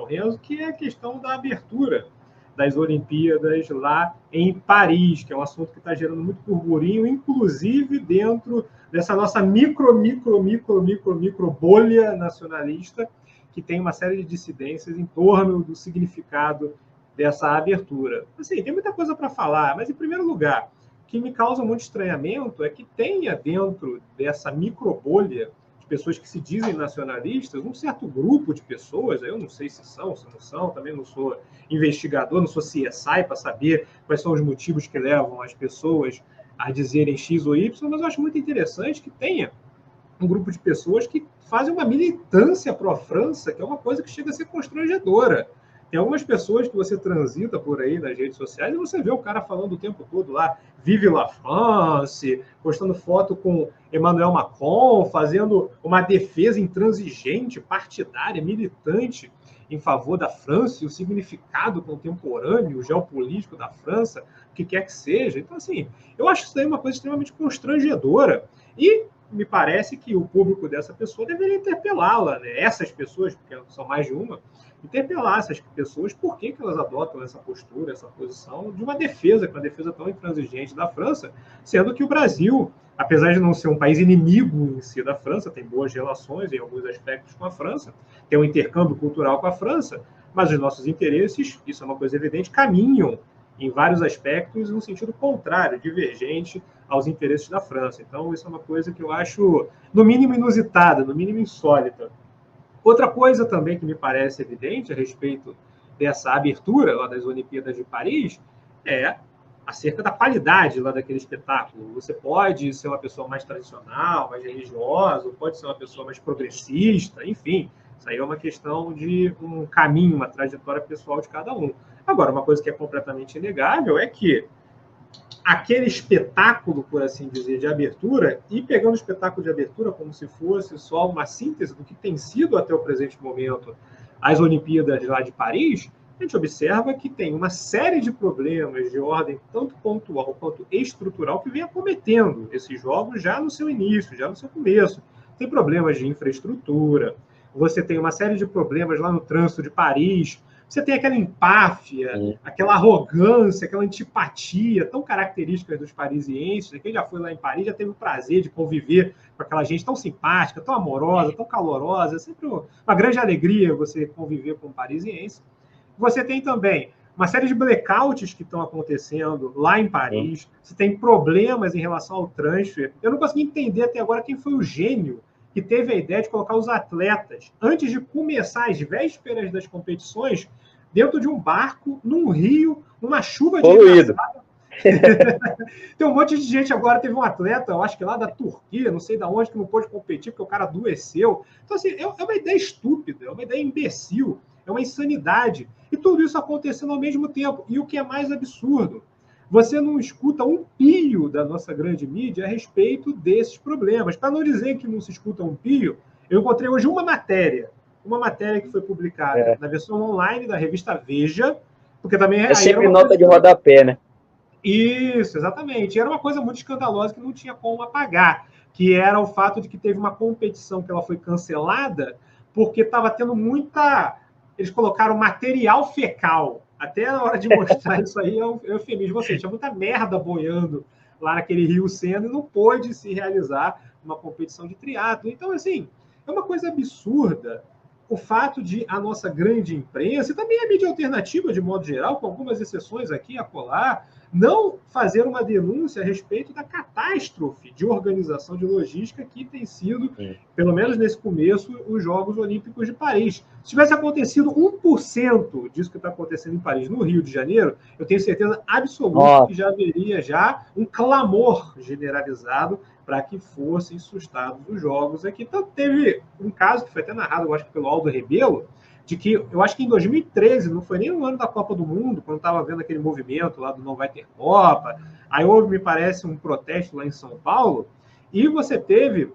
Renzo, que é a questão da abertura das Olimpíadas lá em Paris, que é um assunto que está gerando muito burburinho, inclusive dentro dessa nossa micro bolha nacionalista, que tem uma série de dissidências em torno do significado dessa abertura. Assim, tem muita coisa para falar, mas, em primeiro lugar, o que me causa muito estranhamento é que tenha dentro dessa micro bolha pessoas que se dizem nacionalistas, um certo grupo de pessoas, eu não sei se são, se não são, também não sou investigador, não sou CSI para saber quais são os motivos que levam as pessoas a dizerem X ou Y, mas eu acho muito interessante que tenha um grupo de pessoas que fazem uma militância pró-França, que é uma coisa que chega a ser constrangedora. Tem algumas pessoas que você transita por aí nas redes sociais e você vê o cara falando o tempo todo lá, vive la France, postando foto com Emmanuel Macron, fazendo uma defesa intransigente, partidária, militante em favor da França e o significado contemporâneo, geopolítico da França, o que quer que seja. Então, assim, eu acho isso daí uma coisa extremamente constrangedora. E me parece que o público dessa pessoa deveria interpelá-la, né? Essas pessoas, porque são mais de uma, interpelar essas pessoas por que elas adotam essa postura, essa posição de uma defesa tão intransigente da França, sendo que o Brasil, apesar de não ser um país inimigo em si da França, tem boas relações em alguns aspectos com a França, tem um intercâmbio cultural com a França, mas os nossos interesses, isso é uma coisa evidente, caminham em vários aspectos no sentido contrário, divergente aos interesses da França. Então, isso é uma coisa que eu acho, no mínimo, inusitada, no mínimo insólita. Outra coisa também que me parece evidente a respeito dessa abertura lá das Olimpíadas de Paris é acerca da qualidade lá daquele espetáculo. Você pode ser uma pessoa mais tradicional, mais religiosa, pode ser uma pessoa mais progressista, enfim. Isso aí é uma questão de um caminho, uma trajetória pessoal de cada um. Agora, uma coisa que é completamente inegável é que aquele espetáculo, por assim dizer, de abertura, e pegando o espetáculo de abertura como se fosse só uma síntese do que tem sido até o presente momento as Olimpíadas lá de Paris, a gente observa que tem uma série de problemas de ordem tanto pontual quanto estrutural que vem acometendo esses jogos já no seu início, já no seu começo. Tem problemas de infraestrutura, você tem uma série de problemas lá no trânsito de Paris, você tem aquela empáfia, aquela arrogância, aquela antipatia tão característica dos parisienses. Quem já foi lá em Paris já teve o prazer de conviver com aquela gente tão simpática, tão amorosa, tão calorosa. É sempre uma grande alegria você conviver com um parisiense. Você tem também uma série de blackouts que estão acontecendo lá em Paris. Você tem problemas em relação ao trânsito. Eu não consegui entender até agora quem foi o gênio que teve a ideia de colocar os atletas, antes de começar as vésperas das competições, dentro de um barco, num rio, numa chuva de engraçada. Tem um monte de gente agora, teve um atleta, eu acho que lá da Turquia, não sei de onde, que não pôde competir porque o cara adoeceu. Então, assim, é uma ideia estúpida, é uma ideia imbecil, é uma insanidade. E tudo isso acontecendo ao mesmo tempo. E o que é mais absurdo, você não escuta um pio da nossa grande mídia a respeito desses problemas. Para não dizer que não se escuta um pio, eu encontrei hoje uma matéria que foi publicada na versão online da revista Veja, porque também... É sempre nota de rodapé, né? Isso, exatamente. Era uma coisa muito escandalosa que não tinha como apagar, que era o fato de que teve uma competição que ela foi cancelada porque estava tendo muita... Eles colocaram material fecal. Até na hora de mostrar isso aí é um eufemismo. Ou seja, tinha muita merda boiando lá naquele rio Sena e não pôde se realizar uma competição de triatlo. Então, assim, é uma coisa absurda o fato de a nossa grande imprensa, e também a mídia alternativa, de modo geral, com algumas exceções aqui e acolá, não fazer uma denúncia a respeito da catástrofe de organização de logística que tem sido, pelo menos nesse começo, os Jogos Olímpicos de Paris. Se tivesse acontecido 1% disso que está acontecendo em Paris, no Rio de Janeiro, eu tenho certeza absoluta que já haveria um clamor generalizado para que fossem sustados os jogos aqui. Então, teve um caso que foi até narrado, eu acho que pelo Aldo Rebelo, de que, eu acho que em 2013, não foi nem no ano da Copa do Mundo, quando estava vendo aquele movimento lá do não vai ter Copa, aí houve, me parece, um protesto lá em São Paulo, e você teve,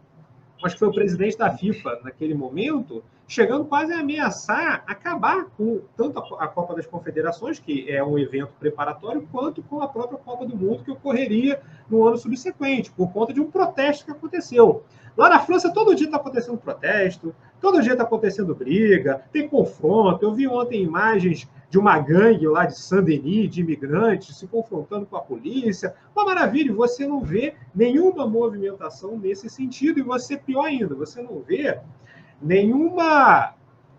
acho que foi o presidente da FIFA naquele momento, chegando quase a ameaçar acabar com tanto a Copa das Confederações, que é um evento preparatório, quanto com a própria Copa do Mundo, que ocorreria no ano subsequente, por conta de um protesto que aconteceu. Lá na França, todo dia está acontecendo um protesto, Todo dia está acontecendo briga, tem confronto. Eu vi ontem imagens de uma gangue lá de Saint-Denis, de imigrantes, se confrontando com a polícia. Uma maravilha, você não vê nenhuma movimentação nesse sentido, e você, pior ainda, você não vê nenhuma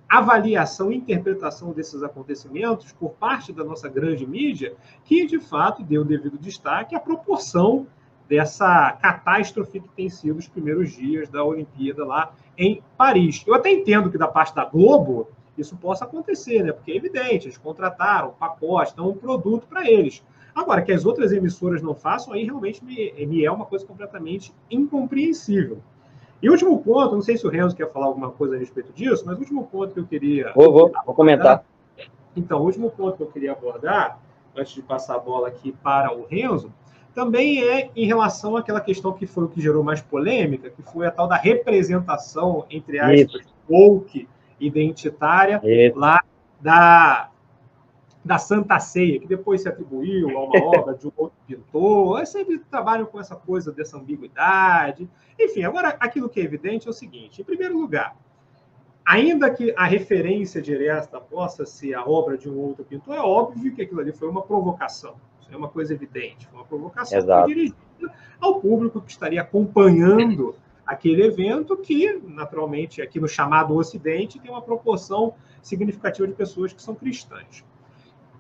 avaliação e interpretação desses acontecimentos por parte da nossa grande mídia, que, de fato, deu o devido destaque à proporção dessa catástrofe que tem sido os primeiros dias da Olimpíada lá em Paris. Eu até entendo que da parte da Globo isso possa acontecer, né? Porque é evidente, eles contrataram um pacote, dão um produto para eles. Agora, que as outras emissoras não façam, aí realmente me é uma coisa completamente incompreensível. E o último ponto, não sei se o Renzo quer falar alguma coisa a respeito disso, mas o último ponto que eu queria... Vou comentar. Então, o último ponto que eu queria abordar, antes de passar a bola aqui para o Renzo, também é em relação àquela questão que foi o que gerou mais polêmica, que foi a tal da representação, entre aspas, woke, identitária, lá da Santa Ceia, que depois se atribuiu a uma obra de um outro pintor. Eu sempre trabalho com essa coisa dessa ambiguidade. Enfim, agora, aquilo que é evidente é o seguinte: em primeiro lugar, ainda que a referência direta possa ser a obra de um outro pintor, é óbvio que aquilo ali foi uma provocação. Isso é uma coisa evidente. Foi uma provocação que foi dirigida ao público que estaria acompanhando aquele evento, que, naturalmente, aqui no chamado Ocidente, tem uma proporção significativa de pessoas que são cristãs.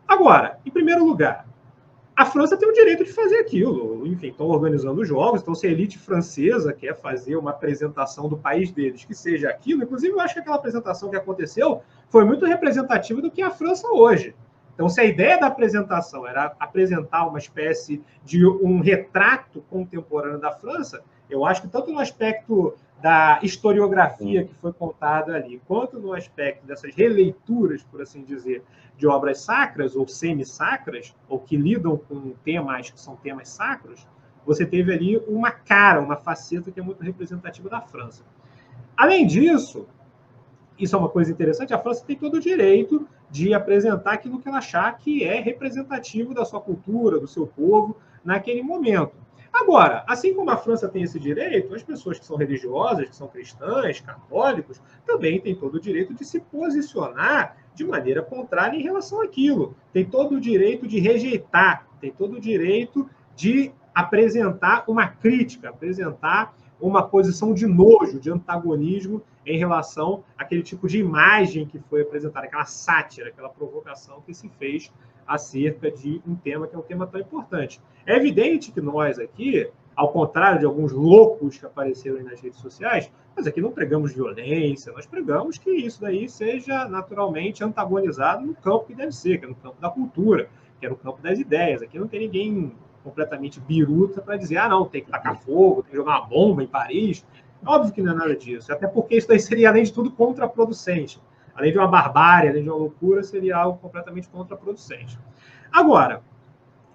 Agora, em primeiro lugar, a França tem o direito de fazer aquilo. Enfim, estão organizando os jogos, então se a elite francesa quer fazer uma apresentação do país deles que seja aquilo, inclusive eu acho que aquela apresentação que aconteceu foi muito representativa do que é a França hoje. Então, se a ideia da apresentação era apresentar uma espécie de um retrato contemporâneo da França, eu acho que tanto no aspecto da historiografia que foi contada ali, quanto no aspecto dessas releituras, por assim dizer, de obras sacras ou semi-sacras, ou que lidam com temas que são temas sacros, você teve ali uma cara, uma faceta que é muito representativa da França. Além disso, isso é uma coisa interessante, a França tem todo o direito de apresentar aquilo que ela achar que é representativo da sua cultura, do seu povo, naquele momento. Agora, assim como a França tem esse direito, as pessoas que são religiosas, que são cristãs, católicos, também têm todo o direito de se posicionar de maneira contrária em relação àquilo. Tem todo o direito de rejeitar, tem todo o direito de apresentar uma crítica, apresentar uma posição de nojo, de antagonismo em relação àquele tipo de imagem que foi apresentada, aquela sátira, aquela provocação que se fez acerca de um tema que é um tema tão importante. É evidente que nós aqui, ao contrário de alguns loucos que apareceram nas redes sociais, nós aqui não pregamos violência, nós pregamos que isso daí seja naturalmente antagonizado no campo que deve ser, que é no campo da cultura, que é no campo das ideias. Aqui não tem ninguém completamente biruta para dizer, não, tem que tacar fogo, tem que jogar uma bomba em Paris. Óbvio que não é nada disso, até porque isso daí seria, além de tudo, contraproducente. Além de uma barbárie, além de uma loucura, seria algo completamente contraproducente. Agora,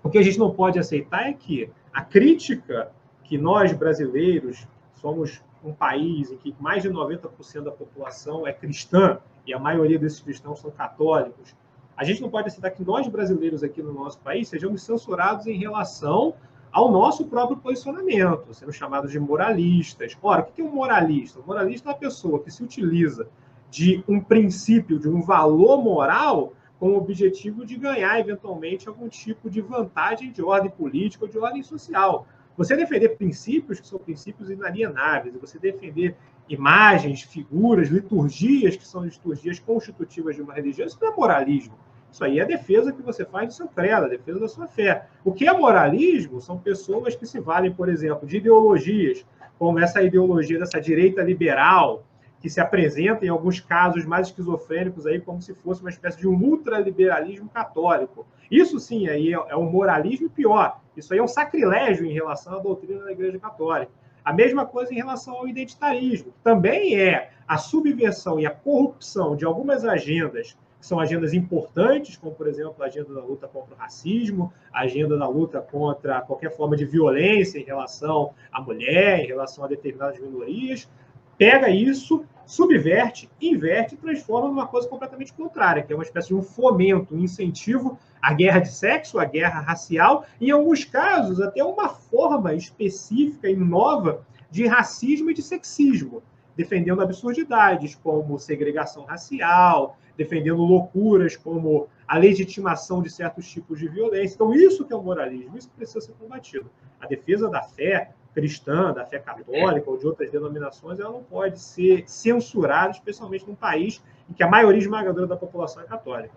o que a gente não pode aceitar é que a crítica que nós, brasileiros, somos um país em que mais de 90% da população é cristã, e a maioria desses cristãos são católicos, a gente não pode aceitar que nós, brasileiros, aqui no nosso país, sejamos censurados em relação ao nosso próprio posicionamento, sendo chamados de moralistas. Ora, o que é um moralista? O moralista é uma pessoa que se utiliza de um princípio, de um valor moral, com o objetivo de ganhar, eventualmente, algum tipo de vantagem de ordem política ou de ordem social. Você defender princípios que são princípios inalienáveis, e você defender imagens, figuras, liturgias que são liturgias constitutivas de uma religião, isso não é moralismo. Isso aí é a defesa que você faz do seu credo, a defesa da sua fé. O que é moralismo são pessoas que se valem, por exemplo, de ideologias, como essa ideologia dessa direita liberal, que se apresenta em alguns casos mais esquizofrênicos aí como se fosse uma espécie de um ultraliberalismo católico. Isso sim aí é um moralismo pior. Isso aí é um sacrilégio em relação à doutrina da Igreja Católica. A mesma coisa em relação ao identitarismo, que também é a subversão e a corrupção de algumas agendas, que são agendas importantes, como, por exemplo, a agenda da luta contra o racismo, a agenda da luta contra qualquer forma de violência em relação à mulher, em relação a determinadas minorias. Pega isso, subverte, inverte e transforma numa coisa completamente contrária, que é uma espécie de um fomento, um incentivo à guerra de sexo, à guerra racial, e em alguns casos até uma forma específica e nova de racismo e de sexismo, defendendo absurdidades como segregação racial, defendendo loucuras como a legitimação de certos tipos de violência. Então, isso que é o moralismo, isso que precisa ser combatido. A defesa da fé cristã, da fé católica ou de outras denominações, ela não pode ser censurada, especialmente num país em que a maioria esmagadora da população é católica.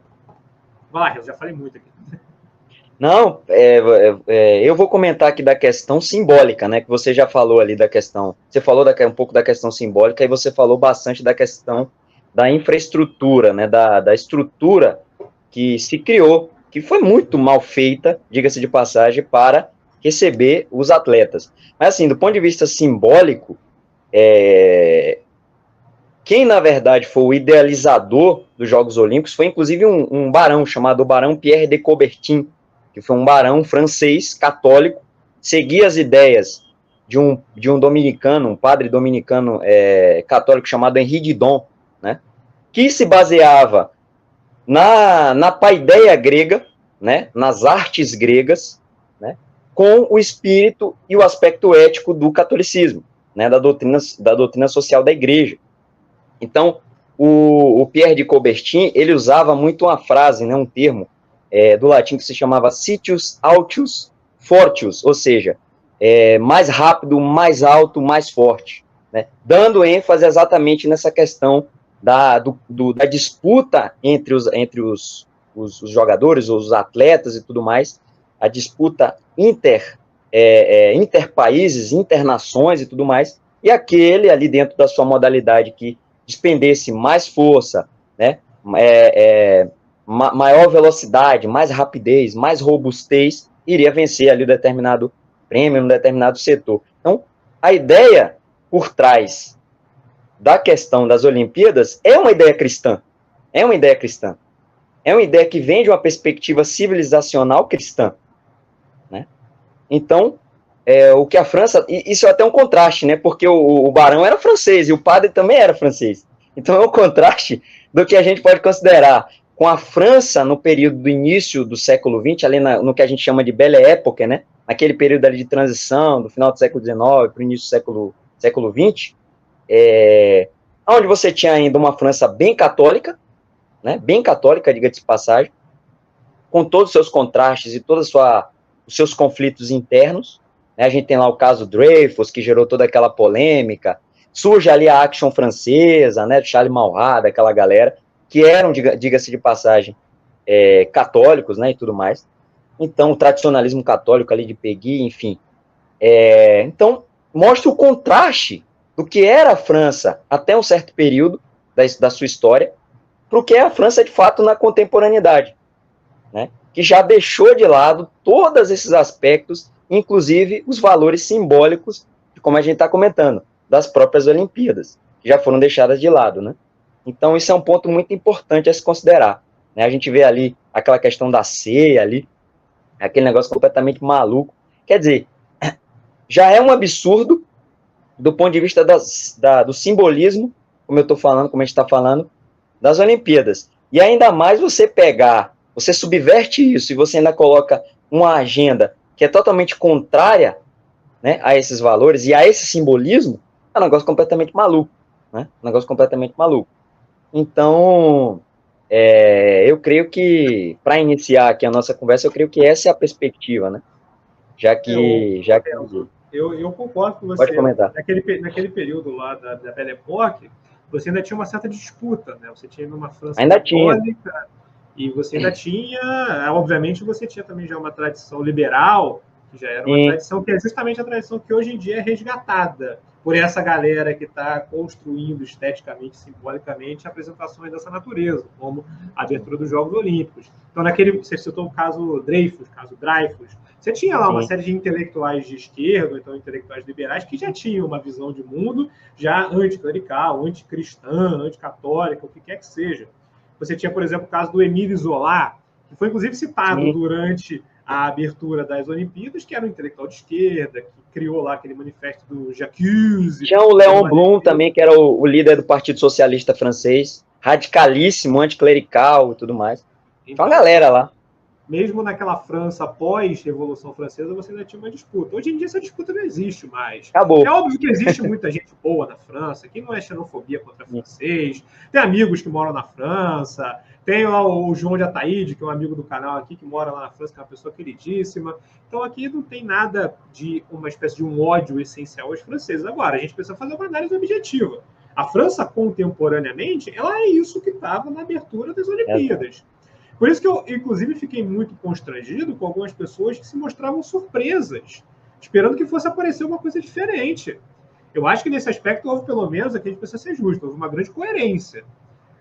Vai lá, eu já falei muito aqui. Não, eu vou comentar aqui da questão simbólica, né, que você já falou ali da questão, você falou um pouco da questão simbólica e você falou bastante da questão da infraestrutura, né, da estrutura que se criou, que foi muito mal feita, diga-se de passagem, para receber os atletas. Mas, assim, do ponto de vista simbólico, quem, na verdade, foi o idealizador dos Jogos Olímpicos foi, inclusive, um barão chamado Barão Pierre de Coubertin, que foi um barão francês, católico, seguia as ideias de um dominicano, um padre dominicano católico chamado Henri Didon, né, que se baseava na paideia grega, né, nas artes gregas, né, com o espírito e o aspecto ético do catolicismo, né, da doutrina social da igreja. Então, o Pierre de Coubertin, ele usava muito uma frase, né, um termo do latim que se chamava Sitius Altius Fortius, ou seja, mais rápido, mais alto, mais forte, né, dando ênfase exatamente nessa questão da disputa entre os jogadores, os atletas e tudo mais, a disputa interpaíses, internações e tudo mais, e aquele ali dentro da sua modalidade que despendesse mais força, né, maior velocidade, mais rapidez, mais robustez, iria vencer ali determinado prêmio, um determinado setor. Então, a ideia por trás da questão das Olimpíadas é uma ideia cristã. É uma ideia cristã. É uma ideia que vem de uma perspectiva civilizacional cristã, né? Então, o que a França... Isso é até um contraste, né? Porque o barão era francês e o padre também era francês. Então, é um contraste do que a gente pode considerar com a França no período do início do século XX, ali no que a gente chama de Belle Époque, né? Naquele período ali de transição, do final do século XIX para o início do século XX, onde você tinha ainda uma França bem católica, né? Bem católica, diga-se de passagem, com todos os seus contrastes e todos os seus conflitos internos, né? A gente tem lá o caso Dreyfus, que gerou toda aquela polêmica, surge ali a Action francesa, né? Charles Maurras, daquela galera, que eram, diga-se de passagem, católicos, né, e tudo mais. Então, o tradicionalismo católico ali de Péguy, enfim. Então, mostra o contraste do que era a França até um certo período da sua história, para o que é a França, de fato, na contemporaneidade, né, que já deixou de lado todos esses aspectos, inclusive os valores simbólicos, como a gente está comentando, das próprias Olimpíadas, que já foram deixadas de lado, né. Então, isso é um ponto muito importante a se considerar, né? A gente vê ali aquela questão da ceia ali, aquele negócio completamente maluco. Quer dizer, já é um absurdo do ponto de vista do simbolismo, como eu estou falando, como a gente está falando, das Olimpíadas. E ainda mais você subverte isso e você ainda coloca uma agenda que é totalmente contrária, né, a esses valores e a esse simbolismo, é um negócio completamente maluco, né? Um negócio completamente maluco. Então, eu creio que, para iniciar aqui a nossa conversa, eu creio que essa é a perspectiva, né? Eu concordo com você. Pode comentar. Naquele período lá da Belle Époque, você ainda tinha uma certa disputa, né? Você tinha uma França católica, e você ainda tinha, obviamente, você tinha também já uma tradição liberal, que já era uma tradição que é justamente a tradição que hoje em dia é resgatada por essa galera que está construindo esteticamente, simbolicamente, apresentações dessa natureza, como a abertura dos Jogos Olímpicos. Então, você citou o caso Dreyfus, você tinha lá uma série de intelectuais de esquerda, então intelectuais liberais, que já tinham uma visão de mundo já anticlerical, anticristã, anticatólica, o que quer que seja. Você tinha, por exemplo, o caso do Émile Zola, que foi, inclusive, citado durante a abertura das Olimpíadas, que era um intelectual de esquerda, que criou lá aquele manifesto do J'accuse. Tinha o Léon Blum também, que era o líder do Partido Socialista francês, radicalíssimo, anticlerical e tudo mais. Tinha uma galera lá. mesmo naquela França pós-Revolução Francesa, você ainda tinha uma disputa. Hoje em dia essa disputa não existe mais. Acabou. É óbvio que existe muita gente boa na França, que não é xenofobia contra francês, tem amigos que moram na França, tem lá o João de Ataíde, que é um amigo do canal aqui, que mora lá na França, que é uma pessoa queridíssima. Então aqui não tem nada de uma espécie de um ódio essencial aos franceses. Agora, a gente precisa fazer uma análise objetiva. A França, contemporaneamente, ela é isso que estava na abertura das Olimpíadas. Por isso que eu, inclusive, fiquei muito constrangido com algumas pessoas que se mostravam surpresas, esperando que fosse aparecer uma coisa diferente. Eu acho que nesse aspecto houve, pelo menos, aqui a gente precisa ser justo, houve uma grande coerência.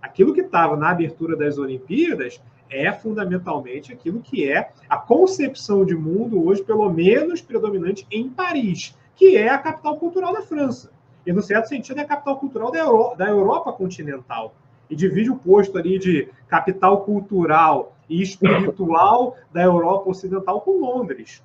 Aquilo que estava na abertura das Olimpíadas é fundamentalmente aquilo que é a concepção de mundo hoje, pelo menos predominante em Paris, que é a capital cultural da França. E, no certo sentido, é a capital cultural da Europa continental. E divide o posto ali de capital cultural e espiritual da Europa Ocidental com Londres.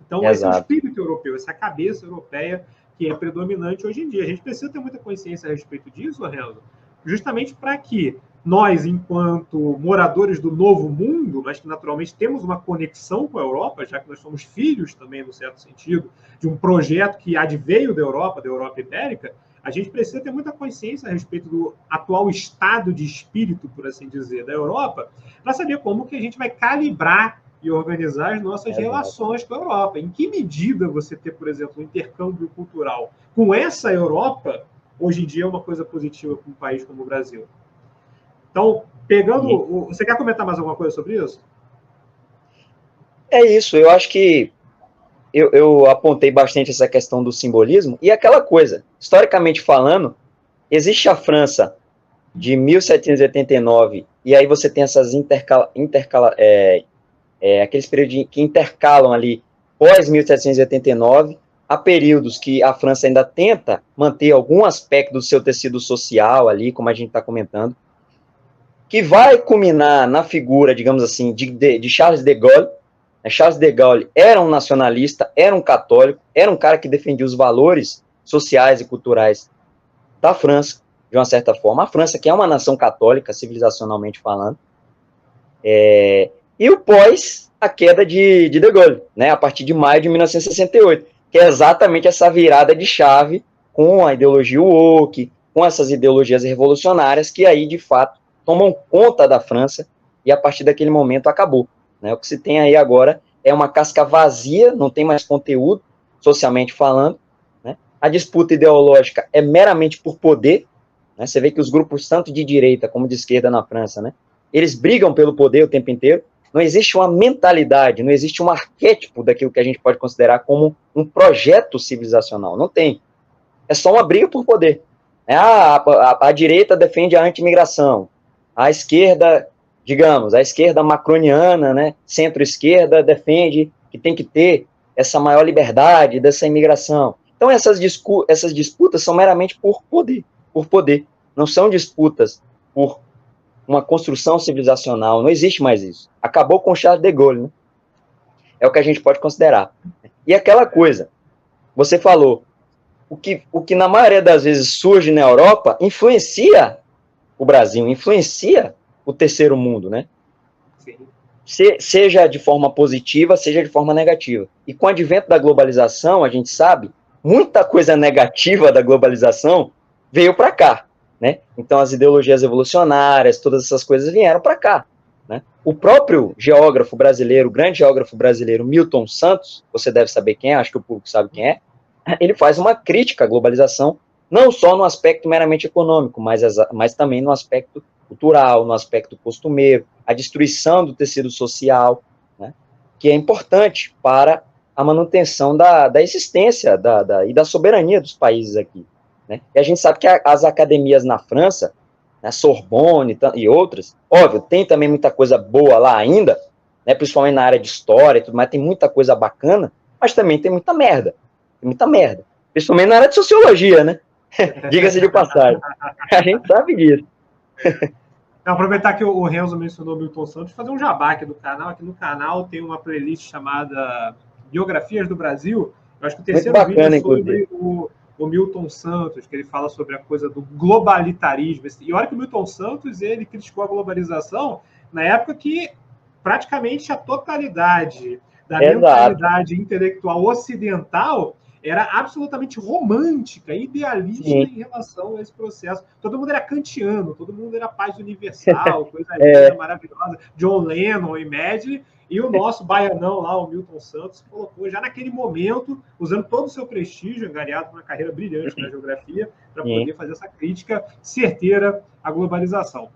Então, esse é o espírito europeu, essa cabeça europeia que é predominante hoje em dia. A gente precisa ter muita consciência a respeito disso, Renzo, justamente para que nós, enquanto moradores do novo mundo, mas que naturalmente temos uma conexão com a Europa, já que nós somos filhos também, no certo sentido, de um projeto que adveio da Europa Ibérica, a gente precisa ter muita consciência a respeito do atual estado de espírito, por assim dizer, da Europa, para saber como que a gente vai calibrar e organizar as nossas relações com a Europa. Em que medida você ter, por exemplo, um intercâmbio cultural com essa Europa, hoje em dia é uma coisa positiva para um país como o Brasil. Então, pegando... Você quer comentar mais alguma coisa sobre isso? É isso, eu acho que eu apontei bastante essa questão do simbolismo, e aquela coisa, historicamente falando, existe a França de 1789, e aí você tem essas aqueles períodos que intercalam ali, pós 1789, há períodos que a França ainda tenta manter algum aspecto do seu tecido social ali, como a gente está comentando, que vai culminar na figura, digamos assim, de Charles de Gaulle. Charles de Gaulle era um nacionalista, era um católico, era um cara que defendia os valores sociais e culturais da França, de uma certa forma. A França, que é uma nação católica, civilizacionalmente falando, e o pós a queda de Gaulle, né, a partir de maio de 1968, que é exatamente essa virada de chave com a ideologia woke, com essas ideologias revolucionárias que aí, de fato, tomam conta da França e a partir daquele momento acabou. Né? O que se tem aí agora é uma casca vazia, não tem mais conteúdo, socialmente falando. Né? A disputa ideológica é meramente por poder. Né? Você vê que os grupos, tanto de direita como de esquerda na França, né? Eles brigam pelo poder o tempo inteiro. Não existe uma mentalidade, não existe um arquétipo daquilo que a gente pode considerar como um projeto civilizacional. Não tem. É só uma briga por poder. A direita defende a anti-imigração. A esquerda, digamos, a esquerda macroniana, né, centro-esquerda, defende que tem que ter essa maior liberdade dessa imigração. Então, essas disputas são meramente por poder. Não são disputas por uma construção civilizacional, não existe mais isso. Acabou com Charles de Gaulle, né? É o que a gente pode considerar. E aquela coisa, você falou, o que na maioria das vezes surge na Europa influencia o Brasil, influencia o terceiro mundo, né? Sim. Seja de forma positiva, seja de forma negativa. E com o advento da globalização, a gente sabe, muita coisa negativa da globalização veio para cá, né? Então, as ideologias evolucionárias, todas essas coisas vieram para cá, né? O próprio geógrafo brasileiro, o grande geógrafo brasileiro, Milton Santos, você deve saber quem é, acho que o público sabe quem é, ele faz uma crítica à globalização, não só no aspecto meramente econômico, mas também no aspecto cultural, no aspecto costumeiro, a destruição do tecido social, né, que é importante para a manutenção da existência e da soberania dos países aqui. Né? E a gente sabe que as academias na França, né, Sorbonne e outras, óbvio, tem também muita coisa boa lá ainda, né, principalmente na área de história e tudo mais, tem muita coisa bacana, mas também tem muita merda. Tem muita merda. Principalmente na área de sociologia, né? Diga-se de passagem. A gente sabe disso. Não, aproveitar que o Renzo mencionou o Milton Santos, fazer um jabá aqui do canal. Aqui no canal tem uma playlist chamada Biografias do Brasil. Eu acho que o terceiro vídeo é sobre o Milton Santos, que ele fala sobre a coisa do globalitarismo. E olha que o Milton Santos, ele criticou a globalização na época que praticamente a totalidade da mentalidade intelectual ocidental era absolutamente romântica, idealista em relação a esse processo. Todo mundo era kantiano, todo mundo era paz universal, coisa linda, maravilhosa. John Lennon, Imagine, e o nosso baianão lá, o Milton Santos, colocou já naquele momento, usando todo o seu prestígio, angariado por uma carreira brilhante na geografia, para poder fazer essa crítica certeira à globalização.